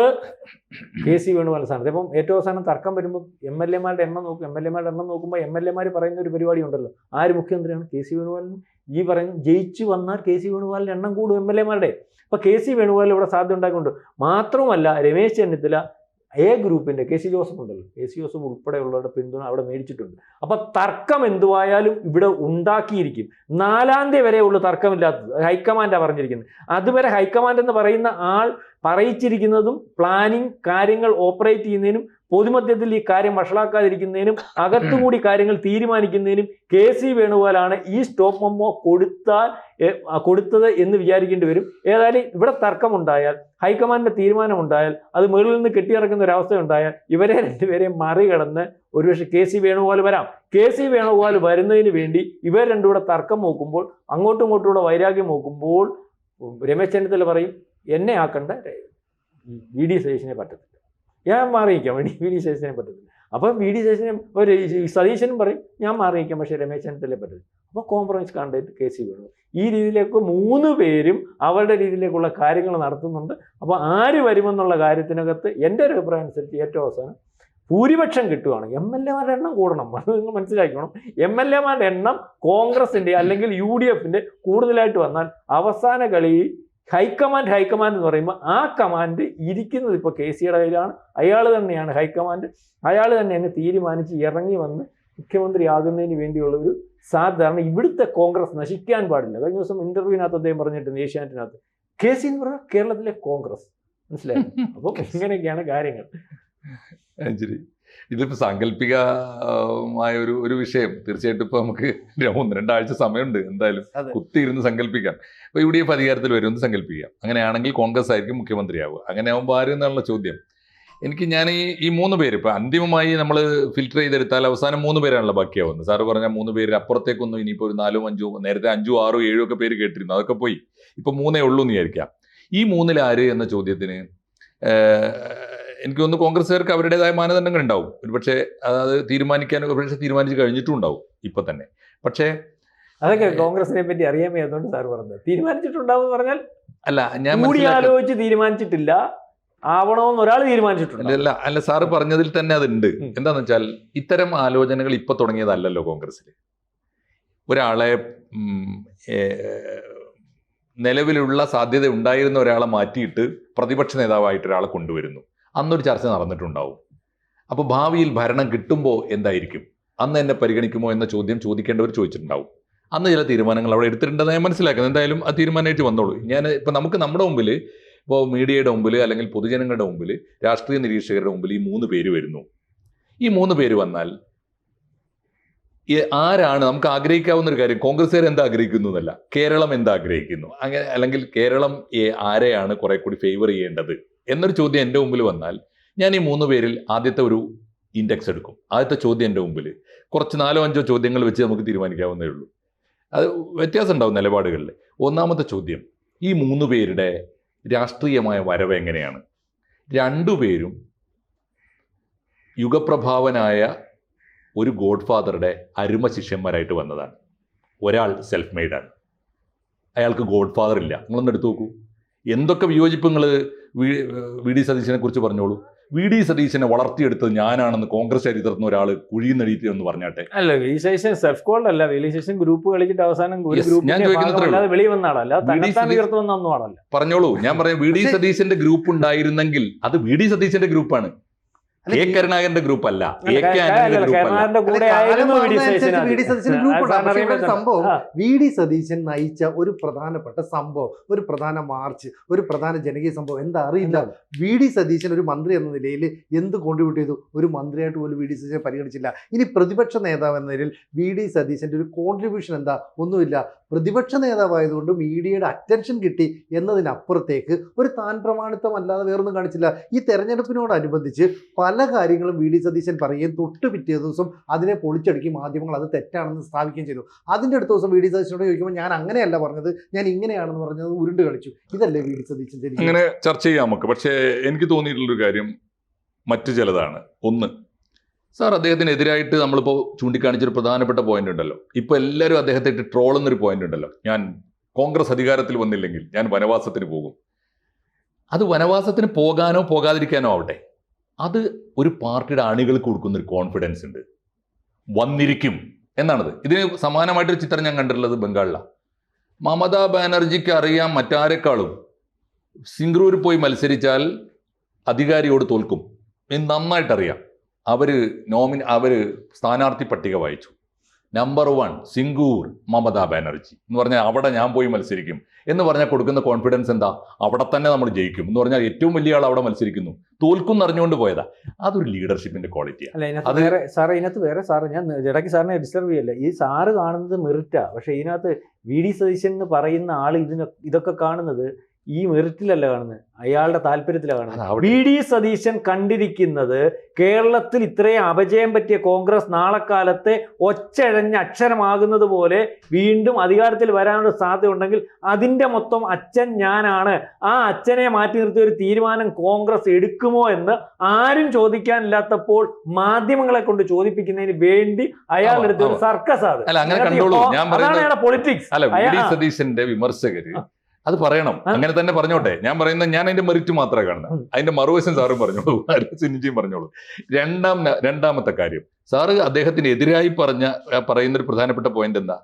KC വേണുഗോപാൽ സ്ഥാനാർത്ഥി. അപ്പം ഏറ്റവും അവസാനം തർക്കം വരുമ്പോൾ MLA-മാരുടെ എണ്ണം നോക്കും. MLA-മാരുടെ എണ്ണം നോക്കുമ്പോൾ MLA-മാർ പറയുന്ന ഒരു പരിപാടി ഉണ്ടല്ലോ, ആര് മുഖ്യമന്ത്രിയാണ്? KC വേണുഗോപാലിന്. ഈ പറയുന്ന ജയിച്ചു വന്നാൽ KC വേണുഗോപാലിൻ്റെ എണ്ണം കൂടും MLA-മാരുടെ. അപ്പോൾ KC വേണുഗോപാൽ ഇവിടെ സാധ്യത ഉണ്ടാക്കുന്നുണ്ട്. മാത്രമല്ല രമേശ് ചെന്നിത്തല ഗ്രൂപ്പിൻ്റെ KC ജോസഫ് ഉണ്ടല്ലോ, KC ജോസഫ് ഉൾപ്പെടെയുള്ളവരുടെ പിന്തുണ അവിടെ മേടിച്ചിട്ടുണ്ട്. അപ്പം തർക്കം എന്തുവായാലും ഇവിടെ ഉണ്ടാക്കിയിരിക്കും. 4-ാം തീയതി വരെയുള്ള തർക്കമില്ലാത്തത് ഹൈക്കമാൻഡാണ് പറഞ്ഞിരിക്കുന്നത്. അതുവരെ ഹൈക്കമാൻഡ് എന്ന് പറയുന്ന ആൾ പറയിച്ചിരിക്കുന്നതും പ്ലാനിങ് കാര്യങ്ങൾ ഓപ്പറേറ്റ് ചെയ്യുന്നതിനും പൊതുമധ്യത്തിൽ ഈ കാര്യം വഷളാക്കാതിരിക്കുന്നതിനും അകത്തുകൂടി കാര്യങ്ങൾ തീരുമാനിക്കുന്നതിനും KC വേണുഗോപാലാണ് ഈ സ്റ്റോപ്പ് മെമ്മോ കൊടുത്തത് എന്ന് വിചാരിക്കേണ്ടി വരും. ഏതായാലും ഇവിടെ തർക്കമുണ്ടായാൽ, ഹൈക്കമാൻഡിന്റെ തീരുമാനമുണ്ടായാൽ, അത് മുകളിൽ നിന്ന് കെട്ടിയിറക്കുന്ന ഒരവസ്ഥ ഉണ്ടായാൽ ഇവരെ രണ്ടുപേരെയും മറികടന്ന് ഒരുപക്ഷെ KC വേണുഗോപാൽ വരാം. KC വേണുഗോപാൽ വരുന്നതിന് വേണ്ടി ഇവർ രണ്ടുകൂടെ തർക്കം നോക്കുമ്പോൾ, അങ്ങോട്ടും ഇങ്ങോട്ടും വൈരാഗ്യം നോക്കുമ്പോൾ രമേശ് ചെന്നിത്തല പറയും എന്നെ ആക്കണ്ട, VD സതീശനെ പറ്റത്തില്ല, ഞാൻ മാറിയിക്കാം, VD സതീശനെ പറ്റത്തില്ല. അപ്പം VD സതീശനെ ഒരു സതീശനും പറയും ഞാൻ മാറിയിക്കാം, പക്ഷേ രമേശ് ചെന്നിത്തലയെ പറ്റത്തില്ല. അപ്പോൾ കോംപ്രമൈസ് കണ്ടിട്ട് KC വേണു. ഈ രീതിയിലേക്ക് 3 പേരും അവരുടെ രീതിയിലേക്കുള്ള കാര്യങ്ങൾ നടത്തുന്നുണ്ട്. അപ്പോൾ ആര് വരുമെന്നുള്ള കാര്യത്തിനകത്ത് എൻ്റെ ഒരു അഭിപ്രായം അനുസരിച്ച് ഏറ്റവും അവസാനം ഭൂരിപക്ഷം കിട്ടുവാണ്. MLA-മാരുടെ എണ്ണം കൂടണം, അത് നിങ്ങൾ മനസ്സിലാക്കണം. MLA-മാരുടെ എണ്ണം കോൺഗ്രസിൻ്റെ അല്ലെങ്കിൽ UDF-ന്റെ കൂടുതലായിട്ട് വന്നാൽ അവസാന കളിയിൽ ഹൈക്കമാൻഡ് എന്ന് പറയുമ്പോൾ ആ കമാൻഡ് ഇരിക്കുന്നത് ഇപ്പോൾ KCയുടെ കയ്യിലാണ്. അയാൾ തന്നെയാണ് ഹൈക്കമാൻഡ്. അയാൾ തന്നെ അങ്ങ് തീരുമാനിച്ച് ഇറങ്ങി വന്ന് മുഖ്യമന്ത്രിയാകുന്നതിന് വേണ്ടിയുള്ള ഒരു സാധാരണ ഇവിടുത്തെ കോൺഗ്രസ് നശിക്കാൻ പാടില്ല. കഴിഞ്ഞ ദിവസം ഇന്റർവ്യൂവിനകത്ത് അദ്ദേഹം പറഞ്ഞിട്ടുണ്ട് ഏഷ്യാനെറ്റിനകത്ത്, KC എന്ന് പറഞ്ഞാൽ കേരളത്തിലെ കോൺഗ്രസ്. മനസ്സിലായി? അപ്പോൾ ഇങ്ങനെയൊക്കെയാണ് കാര്യങ്ങൾ. ശരി, ഇതിപ്പോൾ സാങ്കല്പികമായ ഒരു വിഷയം. തീർച്ചയായിട്ടും ഇപ്പോൾ നമുക്ക് 1-2 ആഴ്ച സമയമുണ്ട് എന്തായാലും കുത്തിയിരുന്ന് സങ്കല്പിക്കാം. ഇപ്പോൾ UDF അധികാരത്തിൽ വരുമെന്ന് സങ്കല്പിക്കാം. അങ്ങനെയാണെങ്കിൽ കോൺഗ്രസ് ആയിരിക്കും മുഖ്യമന്ത്രിയാവുക. അങ്ങനെ ആകുമ്പോൾ ആര് എന്നുള്ള ചോദ്യം. ഞാൻ ഈ 3 പേര് ഇപ്പോൾ അന്തിമമായി നമ്മൾ ഫിൽറ്റർ ചെയ്തെടുത്താൽ അവസാനം 3 പേരാണല്ലോ ബാക്കിയാവുന്നത്. സാറ് പറഞ്ഞ 3 പേര് അപ്പുറത്തേക്കൊന്നും ഇനിയിപ്പോൾ ഒരു 4, 5, നേരത്തെ 5, 6, 7 ഒക്കെ പേര് കേട്ടിരുന്നു, അതൊക്കെ പോയി. ഇപ്പോൾ 3 ഉള്ളൂ എന്ന് വിചാരിക്കാം. ഈ 3-ൽ ആര് എന്ന ചോദ്യത്തിന് എനിക്ക് തോന്നുന്നു കോൺഗ്രസ്സുകാർക്ക് അവരുടേതായ മാനദണ്ഡങ്ങൾ ഉണ്ടാവും. ഒരുപക്ഷെ അത് തീരുമാനിച്ചു കഴിഞ്ഞിട്ടും ഉണ്ടാവും ഇപ്പൊ തന്നെ. പക്ഷേ അതൊക്കെ കോൺഗ്രസിനെ പറ്റി അറിയാൻ വയ്യാത്തതുകൊണ്ട് സാർ പറഞ്ഞത്. തീരുമാനിച്ചിട്ടുണ്ടാവും എന്ന് പറഞ്ഞാൽ അല്ല, ഞാൻ ആലോചിച്ച് തീരുമാനിച്ചിട്ടില്ല, ആവണമെന്ന് ഒരാൾ തീരുമാനിച്ചിട്ടുണ്ട്. അല്ല, സാറ് പറഞ്ഞതിൽ തന്നെ അതുണ്ട്. എന്താന്ന് വെച്ചാൽ ഇത്തരം ആലോചനകൾ ഇപ്പൊ തുടങ്ങിയതല്ലല്ലോ കോൺഗ്രസ്സിൽ. ഒരാളെ നിലവിലുള്ള സാധ്യത ഉണ്ടായിരുന്ന ഒരാളെ മാറ്റിയിട്ട് പ്രതിപക്ഷ നേതാവായിട്ട് ഒരാളെ കൊണ്ടുവരുന്നു. അന്നൊരു ചർച്ച നടന്നിട്ടുണ്ടാവും. അപ്പോൾ ഭാവിയിൽ ഭരണം കിട്ടുമ്പോൾ എന്തായിരിക്കും, അന്ന് എന്നെ പരിഗണിക്കുമോ എന്ന ചോദ്യം ചോദിക്കേണ്ടവർ ചോദിച്ചിട്ടുണ്ടാവും. അന്ന് ചില തീരുമാനങ്ങൾ അവിടെ എടുത്തിട്ടുണ്ടെന്ന് ഞാൻ മനസ്സിലാക്കുന്നത്. എന്തായാലും ആ തീരുമാനമായിട്ട് വന്നോളൂ. ഇപ്പം നമുക്ക് നമ്മുടെ മുമ്പിൽ, ഇപ്പോൾ മീഡിയയുടെ മുമ്പിൽ അല്ലെങ്കിൽ പൊതുജനങ്ങളുടെ മുമ്പിൽ, രാഷ്ട്രീയ നിരീക്ഷകരുടെ മുമ്പിൽ ഈ 3 പേര് വരുന്നു. ഈ 3 പേര് വന്നാൽ ആരാണ് നമുക്ക് ആഗ്രഹിക്കാവുന്ന ഒരു കാര്യം. കോൺഗ്രസ്സുകാർ എന്താ ആഗ്രഹിക്കുന്നു എന്നല്ല, കേരളം എന്താ ആഗ്രഹിക്കുന്നു, അങ്ങനെ അല്ലെങ്കിൽ കേരളം ആരെയാണ് കുറെ കൂടി ഫേവർ ചെയ്യേണ്ടത് എന്നൊരു ചോദ്യം എൻ്റെ മുമ്പിൽ വന്നാൽ ഞാൻ ഈ 3 പേരിൽ ആദ്യത്തെ ഒരു ഇൻഡെക്സ് എടുക്കും. ആദ്യത്തെ ചോദ്യം എൻ്റെ മുമ്പിൽ കുറച്ച് 4-5 ചോദ്യങ്ങൾ വെച്ച് നമുക്ക് തീരുമാനിക്കാവുന്നേ ഉള്ളൂ. അത് വ്യത്യാസം ഉണ്ടാവും നിലപാടുകളിൽ. ഒന്നാമത്തെ ചോദ്യം, ഈ 3 പേരുടെ രാഷ്ട്രീയമായ വരവ് എങ്ങനെയാണ്? 2 പേരും യുഗപ്രഭാവനായ ഒരു ഗോഡ് ഫാദറുടെ അരുമ ശിഷ്യന്മാരായിട്ട് വന്നതാണ്. ഒരാൾ സെൽഫ് മെയ്ഡാണ്, അയാൾക്ക് ഗോഡ് ഫാദർ ഇല്ല. നിങ്ങളൊന്ന് എടുത്തു നോക്കൂ. എന്തൊക്കെ വിയോജിപ്പ് നിങ്ങൾ VD സതീശനെ കുറിച്ച് പറഞ്ഞോളൂ. VD സതീശനെ വളർത്തിയെടുത്തത് ഞാനാണെന്ന് കോൺഗ്രസ് ചരിത്രത്തിന് ഒരാൾ കുഴിയെന്നടിയിട്ട് എന്ന് പറഞ്ഞാട്ടെ. അല്ല, VD സതീശൻ സെൽഫ് കോൾഡ് അല്ല. VD സതീശൻ ഗ്രൂപ്പ് കളിച്ചിട്ട് അവസാനം വെളി വന്നാളല്ല, പറഞ്ഞോളൂ. ഞാൻ പറയാം, VD സതീശന്റെ ഗ്രൂപ്പ് ഉണ്ടായിരുന്നെങ്കിൽ അത് VD സതീശന്റെ ഗ്രൂപ്പാണ്, കെ കരുണാകരന്റെ ഗ്രൂപ്പ് അല്ല. സംഭവം VD സതീശൻ നയിച്ച ഒരു പ്രധാനപ്പെട്ട സംഭവം, ഒരു പ്രധാന മാർച്ച്, ഒരു പ്രധാന ജനകീയ സംഭവം എന്താ അറിയില്ല. VD സതീശൻ ഒരു മന്ത്രി എന്ന നിലയിൽ എന്ത് കോൺട്രിബ്യൂട്ട് ചെയ്തു? ഒരു മന്ത്രിയായിട്ട് പോലും VD സതീശനെ പരിഗണിച്ചില്ല. ഇനി പ്രതിപക്ഷ നേതാവ് എന്ന നിലയിൽ VD സതീശന്റെ ഒരു കോൺട്രിബ്യൂഷൻ എന്താ? ഒന്നുമില്ല. പ്രതിപക്ഷ നേതാവായതുകൊണ്ട് മീഡിയയുടെ അറ്റൻഷൻ കിട്ടി എന്നതിനപ്പുറത്തേക്ക് ഒരു താൻ പ്രമാണിത്വമല്ലാതെ വേറൊന്നും കാണിച്ചില്ല. ഈ തെരഞ്ഞെടുപ്പിനോടനുബന്ധിച്ച് പല കാര്യങ്ങളും വി ഡി സതീശൻ പറയുകയും തൊട്ട് പിറ്റേ ദിവസം അതിനെ പൊളിച്ചടുക്കി മാധ്യമങ്ങൾ അത് തെറ്റാണെന്ന് സ്ഥാപിക്കുകയും ചെയ്തു. അതിൻ്റെ അടുത്ത ദിവസം വി ഡി സതീശനോട് ചോദിക്കുമ്പോൾ ഞാൻ അങ്ങനെയല്ല പറഞ്ഞത്, ഞാൻ ഇങ്ങനെയാണെന്ന് പറഞ്ഞത് ഉരുണ്ട് കളിച്ചു. ഇതല്ലേ വി ഡി സതീശൻ? അങ്ങനെ ചർച്ച ചെയ്യാം നമുക്ക്. പക്ഷേ എനിക്ക് തോന്നിയിട്ടുള്ളൊരു കാര്യം മറ്റു ചിലതാണ്. ഒന്ന്, സാർ അദ്ദേഹത്തിനെതിരായിട്ട് നമ്മളിപ്പോൾ ചൂണ്ടിക്കാണിച്ചൊരു പ്രധാനപ്പെട്ട പോയിന്റ് ഉണ്ടല്ലോ. ഇപ്പോൾ എല്ലാവരും അദ്ദേഹത്തെ ഇട്ട് ട്രോളുന്നൊരു പോയിന്റ് ഉണ്ടല്ലോ, ഞാൻ കോൺഗ്രസ് അധികാരത്തിൽ വന്നില്ലെങ്കിൽ ഞാൻ വനവാസത്തിന് പോകും. അത് വനവാസത്തിന് പോകാനോ പോകാതിരിക്കാനോ ആവട്ടെ, അത് ഒരു പാർട്ടിയുടെ അണികൾക്ക് കൊടുക്കുന്നൊരു കോൺഫിഡൻസ് ഉണ്ട്, വന്നിരിക്കും എന്നാണത്. ഇതിന് സമാനമായിട്ടൊരു ചിത്രം ഞാൻ കണ്ടിട്ടുള്ളത് ബംഗാളിലാണ്. മമതാ ബാനർജിക്ക് അറിയാം മറ്റാരെക്കാളും സിംഗ്രൂരിൽ പോയി മത്സരിച്ചാൽ അധികാരിയോട് തോൽക്കും എന്ന് നന്നായിട്ടറിയാം. അവർ സ്ഥാനാർത്ഥി പട്ടിക വായിച്ചു. നമ്പർ 1 സിംഗൂർ മമതാ ബാനർജി എന്ന് പറഞ്ഞാൽ അവിടെ ഞാൻ പോയി മത്സരിക്കും എന്ന് പറഞ്ഞാൽ കൊടുക്കുന്ന കോൺഫിഡൻസ് എന്താ? അവിടെ തന്നെ നമ്മൾ ജയിക്കും എന്ന് പറഞ്ഞാൽ ഏറ്റവും വലിയ ആൾ അവിടെ മത്സരിക്കുന്നു, തോൽക്കും എന്നറിഞ്ഞുകൊണ്ട് പോയതാ. അതൊരു ലീഡർഷിപ്പിന്റെ ക്വാളിറ്റിയാണ്. അല്ല, ഇതിനകത്ത് വേറെ സാറ്, ഞാൻ ഇടയ്ക്ക് സാറിനെ ഡിസ്റ്റർബ് ചെയ്യല്ല. ഈ സാറ് കാണുന്നത് മെറിറ്റാ, പക്ഷെ ഇതിനകത്ത് വി ഡി സതീശൻ എന്ന് പറയുന്ന ആൾ ഇതൊക്കെ കാണുന്നത് ഈ മെറിറ്റിലല്ല കാണുന്നത്, അയാളുടെ താല്പര്യത്തിലാണ് കാണുന്നത്. വി ഡി സതീശൻ കണ്ടിരിക്കുന്നത് കേരളത്തിൽ ഇത്രയും അപജയം പറ്റിയ കോൺഗ്രസ് നാളെ കാലത്തെ ഒച്ചഴഞ്ഞ അക്ഷരമാകുന്നത് പോലെ വീണ്ടും അധികാരത്തിൽ വരാനുള്ള സാധ്യത ഉണ്ടെങ്കിൽ അതിൻ്റെ മൊത്തം അച്ഛൻ ഞാനാണ്, ആ അച്ഛനെ മാറ്റി നിർത്തിയ ഒരു തീരുമാനം കോൺഗ്രസ് എടുക്കുമോ എന്ന് ആരും ചോദിക്കാനില്ലാത്തപ്പോൾ മാധ്യമങ്ങളെ കൊണ്ട് ചോദിപ്പിക്കുന്നതിന് വേണ്ടി അയാളെടുത്ത ഒരു സർക്കസ് ആണ്. അതാണ് അയാളുടെ പൊളിറ്റിക്സ്. സതീശന്റെ വിമർശകര് അത് പറയണം, അങ്ങനെ തന്നെ പറഞ്ഞോട്ടെ. ഞാൻ പറയുന്നത്, ഞാൻ അതിന്റെ മെറിറ്റ് മാത്രമേ കാണുന്നത്. അതിന്റെ മറുവശം സാറും പറഞ്ഞോളൂ, സിനിജിയും പറഞ്ഞോളൂ. രണ്ടാമത്തെ കാര്യം, സാറ് അദ്ദേഹത്തിന് എതിരായി പറയുന്നൊരു പ്രധാനപ്പെട്ട പോയിന്റ് എന്താ?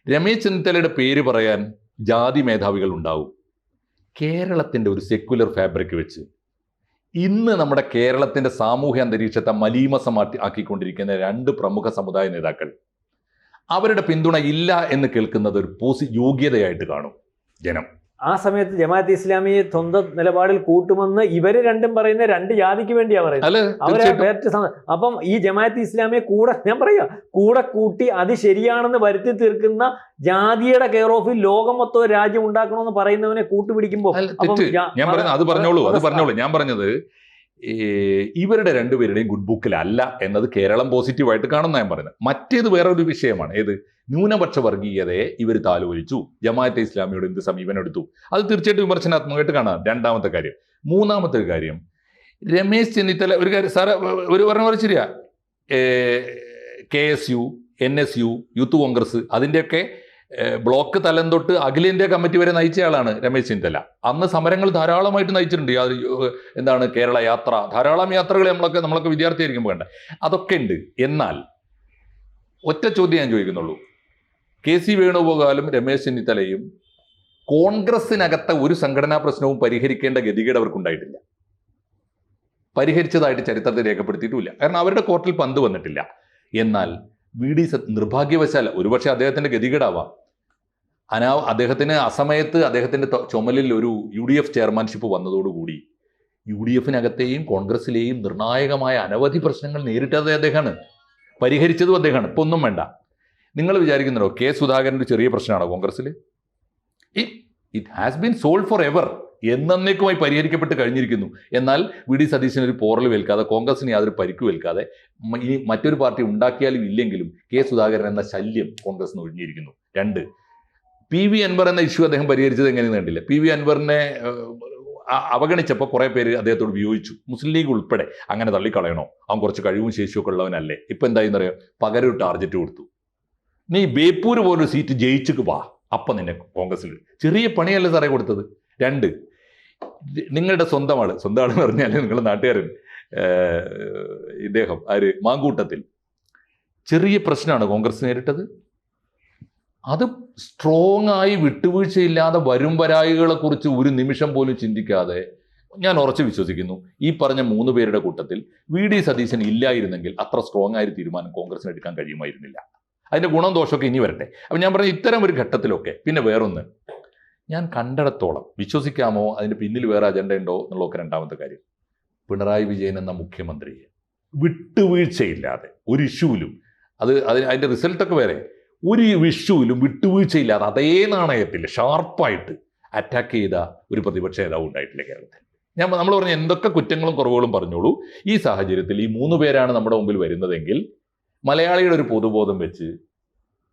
രമേശ് ചെന്നിത്തലയുടെ പേര് പറയാൻ ജാതി മേധാവികൾ ഉണ്ടാവും. കേരളത്തിന്റെ ഒരു സെക്യുലർ ഫാബ്രിക് വെച്ച് ഇന്ന് നമ്മുടെ കേരളത്തിന്റെ സാമൂഹ്യ അന്തരീക്ഷത്തെ ആക്കിക്കൊണ്ടിരിക്കുന്ന 2 പ്രമുഖ സമുദായ നേതാക്കൾ, അവരുടെ പിന്തുണ ഇല്ല എന്ന് കേൾക്കുന്നത് ഒരു യോഗ്യതയായിട്ട് കാണും ജനം. ആ സമയത്ത് ജമാഅത്ത് ഇസ്ലാമിയെ സ്വന്തം നിലപാടിൽ കൂട്ടുമെന്ന് ഇവര് രണ്ടും പറയുന്ന 2 ജാതിക്ക് വേണ്ടിയാ പറയുന്നത്. അപ്പം ഈ ജമാഅത്ത് ഇസ്ലാമിയെ കൂടെ കൂട്ടി അത് ശരിയാണെന്ന് വരുത്തി തീർക്കുന്ന ജാതിയുടെ കെയർ ഓഫിൽ ലോകം മൊത്തം രാജ്യം ഉണ്ടാക്കണമെന്ന് പറയുന്നവനെ കൂട്ടുപിടിക്കുമ്പോൾ ഞാൻ പറഞ്ഞത് ഇവരുടെ രണ്ടുപേരുടെയും ഗുഡ് ബുക്കിലല്ല എന്നത് കേരളം പോസിറ്റീവായിട്ട് കാണുന്ന ഞാൻ പറയുന്നത്. മറ്റേത് വേറൊരു വിഷയമാണ്. ഏത്? ന്യൂനപക്ഷ വർഗീയതയെ ഇവർ താലോലിച്ചു, ജമാഅത്തെ ഇസ്ലാമിയോട് എന്ത് സമീപനം എടുത്തു, അത് തീർച്ചയായിട്ടും വിമർശനാത്മകമായിട്ട് കാണാം. രണ്ടാമത്തെ കാര്യം. മൂന്നാമത്തെ കാര്യം, രമേശ് ചെന്നിത്തല ഒരു കാര്യം സാറ് പറഞ്ഞ പോലെ ശരിയാ, KSU, NSU, യൂത്ത് കോൺഗ്രസ്, അതിൻ്റെയൊക്കെ ബ്ലോക്ക് തലം തൊട്ട് അഖിലേന്ത്യാ കമ്മിറ്റി വരെ നയിച്ച ആളാണ് രമേശ് ചെന്നിത്തല. അന്ന് സമരങ്ങൾ ധാരാളമായിട്ട് നയിച്ചിട്ടുണ്ട്. എന്താണ് കേരള യാത്ര, ധാരാളം യാത്രകൾ നമ്മളൊക്കെ വിദ്യാർത്ഥിയായിരിക്കുമ്പോൾ കണ്ട, അതൊക്കെ ഉണ്ട്. എന്നാൽ ഒറ്റ ചോദ്യം ഞാൻ ചോദിക്കുന്നുള്ളൂ, KC വേണുഗോപാലും രമേശ് ചെന്നിത്തലയും കോൺഗ്രസിനകത്തെ ഒരു സംഘടനാ പ്രശ്നവും പരിഹരിക്കേണ്ട ഗതികേട് അവർക്കുണ്ടായിട്ടില്ല. പരിഹരിച്ചതായിട്ട് ചരിത്രത്തിൽ രേഖപ്പെടുത്തിയിട്ടുമില്ല. കാരണം അവരുടെ കോർട്ടിൽ പന്ത് വന്നിട്ടില്ല. എന്നാൽ VD നിർഭാഗ്യവശാൽ, ഒരുപക്ഷെ അദ്ദേഹത്തിന്റെ ഗതികേടാവാം, അദ്ദേഹത്തിന് അസമയത്ത് അദ്ദേഹത്തിന്റെ ചുമലിൽ ഒരു UDF ചെയർമാൻഷിപ്പ് വന്നതോടുകൂടി UDFനകത്തെയും കോൺഗ്രസിലെയും നിർണായകമായ അനവധി പ്രശ്നങ്ങൾ നേരിട്ടത് അദ്ദേഹമാണ്, പരിഹരിച്ചതും അദ്ദേഹമാണ്. ഇപ്പൊ ഒന്നും വേണ്ട. നിങ്ങൾ വിചാരിക്കുന്നുണ്ടോ K. സുധാകരൻ്റെ ചെറിയ പ്രശ്നമാണോ കോൺഗ്രസ്സിൽ? It has been solve for ever, എന്നേക്കുമായി പരിഹരിക്കപ്പെട്ട് കഴിഞ്ഞിരിക്കുന്നു. എന്നാൽ VD സതീശന് ഒരു പോറൽ വേൽക്കാതെ, കോൺഗ്രസിന് യാതൊരു പരിക്കു വേൽക്കാതെ, ഇനി മറ്റൊരു പാർട്ടി ഉണ്ടാക്കിയാലും ഇല്ലെങ്കിലും K. സുധാകരൻ എന്ന ശല്യം കോൺഗ്രസിന് ഒഴിഞ്ഞിരിക്കുന്നു. 2, PV അൻവർ എന്ന ഇഷ്യൂ അദ്ദേഹം പരിഹരിച്ചത് എങ്ങനെയെന്ന് കണ്ടില്ല. PV അൻവറിനെ അവഗണിച്ചപ്പോൾ കുറേ പേര് അദ്ദേഹത്തോട് വിയോജിച്ചു, മുസ്ലിം ലീഗ് ഉൾപ്പെടെ. അങ്ങനെ തള്ളിക്കളയണോ, അവൻ കുറച്ച് കഴിവും ശേഷിയൊക്കെ ഉള്ളവനല്ലേ? ഇപ്പം എന്തായെന്നറിയാം, പകരം ഒരു ടാർജറ്റ് കൊടുത്തു, നീ ബേപ്പൂർ പോലൊരു സീറ്റ് ജയിച്ചിട്ട് വാ, അപ്പം നിന്നെ കോൺഗ്രസ്സിൽ. ചെറിയ പണിയല്ലേ സാറേ കൊടുത്തത്. 2, നിങ്ങളുടെ സ്വന്തം ആളെന്ന് പറഞ്ഞാൽ നിങ്ങളുടെ നാട്ടുകാരൻ ഇദ്ദേഹം മാങ്കൂട്ടത്തിൽ ചെറിയ പ്രശ്നമാണ് കോൺഗ്രസ് നേരിട്ടത്. അത് സ്ട്രോങ് ആയി വിട്ടുവീഴ്ചയില്ലാതെ വരായികളെ കുറിച്ച് ഒരു നിമിഷം പോലും ചിന്തിക്കാതെ, ഞാൻ ഉറച്ചു വിശ്വസിക്കുന്നു ഈ പറഞ്ഞ 3 പേരുടെ കൂട്ടത്തിൽ VD സതീശൻ ഇല്ലായിരുന്നെങ്കിൽ അത്ര സ്ട്രോങ് ആയ തീരുമാനം കോൺഗ്രസിന് എടുക്കാൻ കഴിയുമായിരുന്നില്ല. അതിൻ്റെ ഗുണം ദോഷമൊക്കെ ഇനി വരട്ടെ. അപ്പം ഞാൻ പറഞ്ഞ ഇത്തരം ഒരു ഘട്ടത്തിലൊക്കെ. പിന്നെ വേറൊന്ന്, ഞാൻ കണ്ടിടത്തോളം, വിശ്വസിക്കാമോ അതിൻ്റെ പിന്നിൽ വേറെ അജണ്ട ഉണ്ടോ എന്നുള്ളതൊക്കെ രണ്ടാമത്തെ കാര്യം, പിണറായി വിജയൻ എന്ന മുഖ്യമന്ത്രിയെ വിട്ടുവീഴ്ചയില്ലാതെ ഒരു ഇഷ്യൂവിലും, അതിൻ്റെ റിസൾട്ടൊക്കെ വേറെ, ഒരു വിഷുവിലും വിട്ടുവീഴ്ചയില്ലാതെ അതേ നാണയത്തിൽ ഷാർപ്പായിട്ട് അറ്റാക്ക് ചെയ്ത ഒരു പ്രതിപക്ഷ നേതാവ് ഉണ്ടായിട്ടില്ല കേരളത്തിൽ. നമ്മൾ പറഞ്ഞ എന്തൊക്കെ കുറ്റങ്ങളും കുറവുകളും പറഞ്ഞോളൂ, ഈ സാഹചര്യത്തിൽ ഈ 3 പേരാണ് നമ്മുടെ മുമ്പിൽ വരുന്നതെങ്കിൽ മലയാളിയുടെ ഒരു പൊതുബോധം വെച്ച്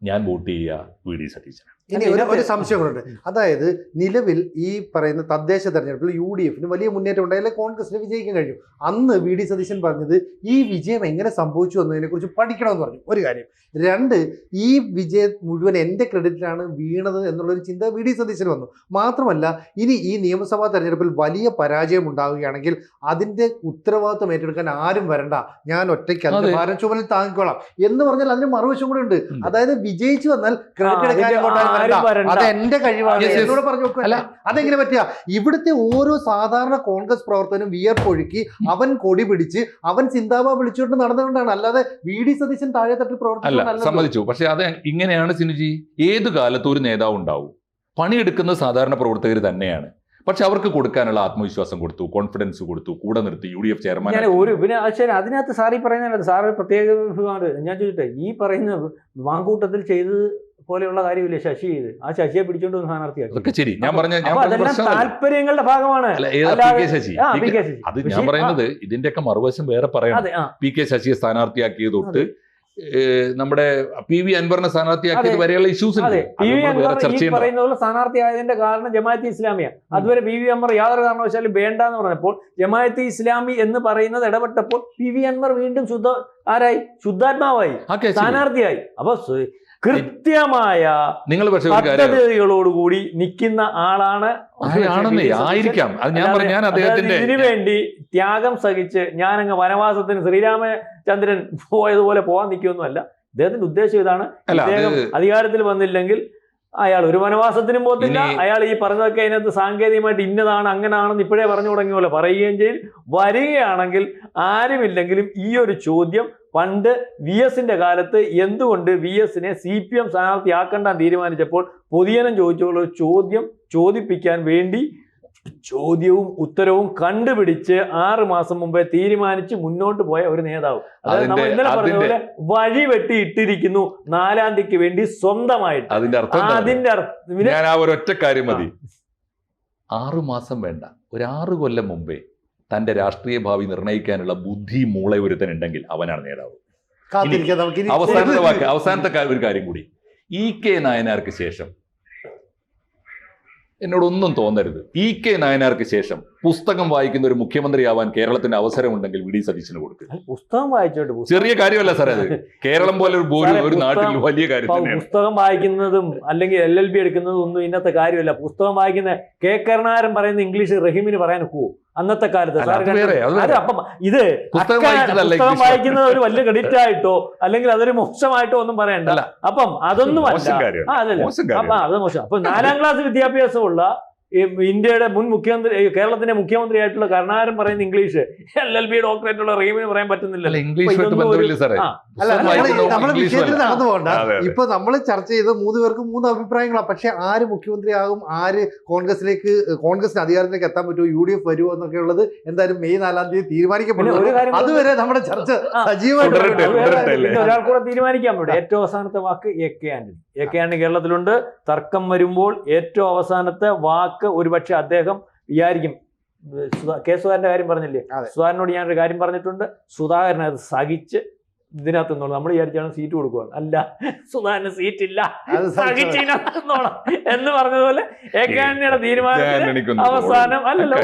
ഞാൻ വോട്ട് ചെയ്യുക വി ഡി സതീശനാണ്. ഇനി ഒരു സംശയം കൂടെ. അതായത് നിലവിൽ ഈ പറയുന്ന തദ്ദേശ തെരഞ്ഞെടുപ്പിൽ UDF വലിയ മുന്നേറ്റം ഉണ്ടായാലേ കോൺഗ്രസിന് വിജയിക്കാൻ കഴിയും. അന്ന് വി ഡി സതീശൻ പറഞ്ഞത് ഈ വിജയം എങ്ങനെ സംഭവിച്ചു എന്നതിനെ കുറിച്ച് പഠിക്കണമെന്ന് പറഞ്ഞു. ഒരു കാര്യം. 2, ഈ വിജയം മുഴുവൻ എൻ്റെ ക്രെഡിറ്റിലാണ് വീണത് എന്നുള്ളൊരു ചിന്ത വി ഡി സതീശൻ വന്നു. മാത്രമല്ല, ഇനി ഈ നിയമസഭാ തെരഞ്ഞെടുപ്പിൽ വലിയ പരാജയം ഉണ്ടാവുകയാണെങ്കിൽ അതിൻ്റെ ഉത്തരവാദിത്വം ഏറ്റെടുക്കാൻ ആരും വരണ്ട, ഞാൻ ഒറ്റയ്ക്ക് അതിന്റെ ഭാരം ചുമലിൽ താങ്ങിക്കോളാം എന്ന് പറഞ്ഞാൽ അതിന് മറുവശം കൂടെ ഉണ്ട്. അതായത് വിജയിച്ചു വന്നാൽ ക്രെഡിറ്റ് എടുക്കാൻ അത് എന്റെ കഴിവാണ് എന്നോട് പറഞ്ഞു നോക്കുക. അതെങ്ങനെ പറ്റുക? ഇവിടുത്തെ ഓരോ സാധാരണ കോൺഗ്രസ് പ്രവർത്തനം വിയർപ്പൊഴുക്കി അവൻ കൊടി പിടിച്ച് അവൻ ചിന്താബ വിളിച്ചുകൊണ്ട് നടന്നുകൊണ്ടാണ്. അല്ലാതെ വി ഡി സതീശൻ താഴെ തട്ടി പ്രവർത്തിച്ചു സമ്മതിച്ചു. പക്ഷെ അത് ഇങ്ങനെയാണ് സിനുജി. ഏതു കാലത്തും ഒരു നേതാവ് ഉണ്ടാവും. പണിയെടുക്കുന്നത് സാധാരണ പ്രവർത്തകർ തന്നെയാണ്. പക്ഷെ അവർക്ക് കൊടുക്കാനുള്ള ആത്മവിശ്വാസം കൊടുത്തു, കോൺഫിഡൻസ് കൊടുത്തു, കൂടെ നിർത്തി UDF ചെയർമാൻ. പിന്നെ ശരി, അതിനകത്ത് സാറി പറയുന്നതല്ല, സാറ് പ്രത്യേക വിഭാഗമാണ്. ഞാൻ ചോദിച്ചിട്ടെ, ഈ പറയുന്ന മാങ്കൂട്ടത്തിൽ ചെയ്തത് പോലെയുള്ള കാര്യമില്ലേ ശശി ചെയ്ത്? ആ ശശിയെ പിടിച്ചോണ്ട് സ്ഥാനാർത്ഥിയാക്കി. ശരി, ഞാൻ പറഞ്ഞ താല്പര്യങ്ങളുടെ ഭാഗമാണ്. അത് ഞാൻ പറയുന്നത് ഇതിന്റെയൊക്കെ മറുവശം വേറെ പറയണം. PK ശശിയെ സ്ഥാനാർത്ഥിയാക്കിയത് തൊട്ട് നമ്മുടെ PV അൻവറിനെ സ്ഥാനാർത്ഥിയാക്കിയത് വരെയുള്ള ഇഷ്യൂസ് പറയുന്ന പോലെ സ്ഥാനാർത്ഥിയായതിന്റെ കാരണം ജമാഅത്തെ ഇസ്ലാമിയ. അതുവരെ PV അൻവർ യാതൊരു കാരണവശാലും വേണ്ട എന്ന് പറഞ്ഞപ്പോൾ ജമാഅത്തെ ഇസ്ലാമി എന്ന് പറയുന്നത് ഇടപെട്ടപ്പോൾ PV അൻവർ വീണ്ടും ശുദ്ധാത്മാവായി സ്ഥാനാർത്ഥിയായി. അപ്പൊ കൃത്യമായ പദ്ധതികളോടുകൂടി നിൽക്കുന്ന ആളാണ്. ആയിരിക്കാം. ഇതിനു വേണ്ടി ത്യാഗം സഹിച്ച് ഞാനങ്ങ് വനവാസത്തിന് ശ്രീരാമചന്ദ്രൻ പോയതുപോലെ പോകാൻ നിൽക്കുകയൊന്നുമല്ല. അദ്ദേഹത്തിന്റെ ഉദ്ദേശം ഇതാണ്, അദ്ദേഹം അധികാരത്തിൽ വന്നില്ലെങ്കിൽ അയാൾ ഒരു വനവാസത്തിനും പോകത്തില്ല. അയാൾ ഈ പറഞ്ഞതൊക്കെ അതിനകത്ത് സാങ്കേതികമായിട്ട് ഇന്നതാണ് അങ്ങനാണെന്ന് ഇപ്പോഴേ പറഞ്ഞു തുടങ്ങിയ പോലെ പറയുകയും ചെയ്യും. വരികയാണെങ്കിൽ ആരുമില്ലെങ്കിലും ഈ ഒരു ചോദ്യം പണ്ട് VS-ന്റെ കാലത്ത് എന്തുകൊണ്ട് VS-നെ CPM സ്ഥാനാർത്ഥിയാക്കണ്ടാൻ തീരുമാനിച്ചപ്പോൾ പൊതുജനം ചോദിച്ചുള്ള ഒരു ചോദ്യം ചോദിപ്പിക്കാൻ വേണ്ടി ചോദ്യവും ഉത്തരവും കണ്ടുപിടിച്ച് 6 മാസം മുമ്പേ തീരുമാനിച്ച് മുന്നോട്ട് പോയ ഒരു നേതാവ്. അതായത് നമ്മൾ ഇന്നലെ പറഞ്ഞ പോലെ വഴി വെട്ടി ഇട്ടിരിക്കുന്നു 4-ാം തീയതിക്ക് വേണ്ടി സ്വന്തമായിട്ട്. അതിന്റെ അർത്ഥം ഞാൻ ആ ഒരൊറ്റ കാര്യം മതി. 6 മാസം വേണ്ട, ഒരു 6 കൊല്ലം മുമ്പേ തന്റെ രാഷ്ട്രീയ ഭാവി നിർണ്ണയിക്കാനുള്ള ബുദ്ധി മൂള ഒരുത്തനുണ്ടെങ്കിൽ അവനാണ് നേതാവ്. അവസാനത്തെ ഒരു കാര്യം കൂടി, EK നായനാർക്ക് ശേഷം എന്നോടൊന്നും തോന്നരുത്, EK നായനാർക്ക് ശേഷം പുസ്തകം വായിക്കുന്ന ഒരു മുഖ്യമന്ത്രിയാവാൻ കേരളത്തിന് അവസരമുണ്ടെങ്കിൽ വി ഡി സതീശന് കൊടുക്കുക. പുസ്തകം വായിച്ചോട്ട് ചെറിയ കാര്യമല്ല സാറേ അത്. കേരളം പോലെ ഒരു നാട്ടിൽ വലിയ കാര്യം തന്നെയാണ്. പുസ്തകം വായിക്കുന്നതും അല്ലെങ്കിൽ LLB എടുക്കുന്നതും ഒന്നും ഇന്നത്തെ കാര്യമല്ല. പുസ്തകം വായിക്കുന്ന K കരുണാകരൻ പറയുന്ന ഇംഗ്ലീഷ് റഹീമിന് പറയാൻ ഒക്കുവോ അന്നത്തെ കാലത്ത്? അപ്പം ഇത് പുസ്തകം വായിക്കുന്നത് ഒരു വലിയ ക്രെഡിറ്റ് ആയിട്ടോ അല്ലെങ്കിൽ അതൊരു മോശമായിട്ടോ ഒന്നും പറയണ്ട. അപ്പം അതൊന്നുമല്ല. അത് മോശം. അപ്പൊ 4-ാം ക്ലാസ് വിദ്യാഭ്യാസമുള്ള ഇന്ത്യയുടെ മുൻ മുഖ്യമന്ത്രി, കേരളത്തിന്റെ മുഖ്യമന്ത്രിയായിട്ടുള്ള കരുണാകരൻ പറയുന്ന ഇംഗ്ലീഷ് LLB ഡോക്ടറേറ്റ് ഉള്ള റഹീമിന് പറയാൻ പറ്റുന്നില്ല. ഇപ്പൊ നമ്മൾ ചർച്ച ചെയ്ത 3 പേർക്കും 3 അഭിപ്രായങ്ങളാണ്. പക്ഷെ ആര് മുഖ്യമന്ത്രിയാകും, ആര് കോൺഗ്രസിന് അധികാരത്തിലേക്ക് എത്താൻ പറ്റുമോ, UDF വരുമോ എന്നൊക്കെ ഉള്ളത് എന്തായാലും മെയ് 4-ാം തീയതി തീരുമാനിക്കപ്പെടും. അതുവരെ നമ്മുടെ ചർച്ച സജീവമായിട്ട് ഒരാൾ കൂടെ തീരുമാനിക്കാൻ പറ്റും. ഏറ്റവും അവസാനത്തെ വാക്ക് AK ആന്റണി കേരളത്തിലുണ്ട്. തർക്കം വരുമ്പോൾ ഏറ്റവും അവസാനത്തെ വാക്ക് ഒരുപക്ഷെ അദ്ദേഹം വിചാരിക്കും. K സുധാകരന്റെ കാര്യം പറഞ്ഞില്ലേ, സുധാകരനോട് ഞാനൊരു കാര്യം പറഞ്ഞിട്ടുണ്ട്, സുധാകരൻ അത് സഹിച്ച് ഇതിനകത്ത് നിന്നോളാം. നമ്മൾ വിചാരിച്ചാണ് സീറ്റ് കൊടുക്കുക, അല്ല സുധാകരന് സീറ്റില്ല സഹിച്ചിനോളം എന്ന് പറഞ്ഞതുപോലെ AK ആന്റണിയുടെ തീരുമാനത്തിന് അവസാനം അല്ലല്ലോ.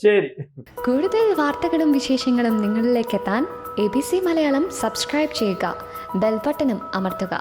ശരി, കൂടുതൽ വാർത്തകളും വിശേഷങ്ങളും നിങ്ങളിലേക്ക് എത്താൻ ABC മലയാളം സബ്സ്ക്രൈബ് ചെയ്യുക, ബെൽ ബട്ടണും അമർത്തുക.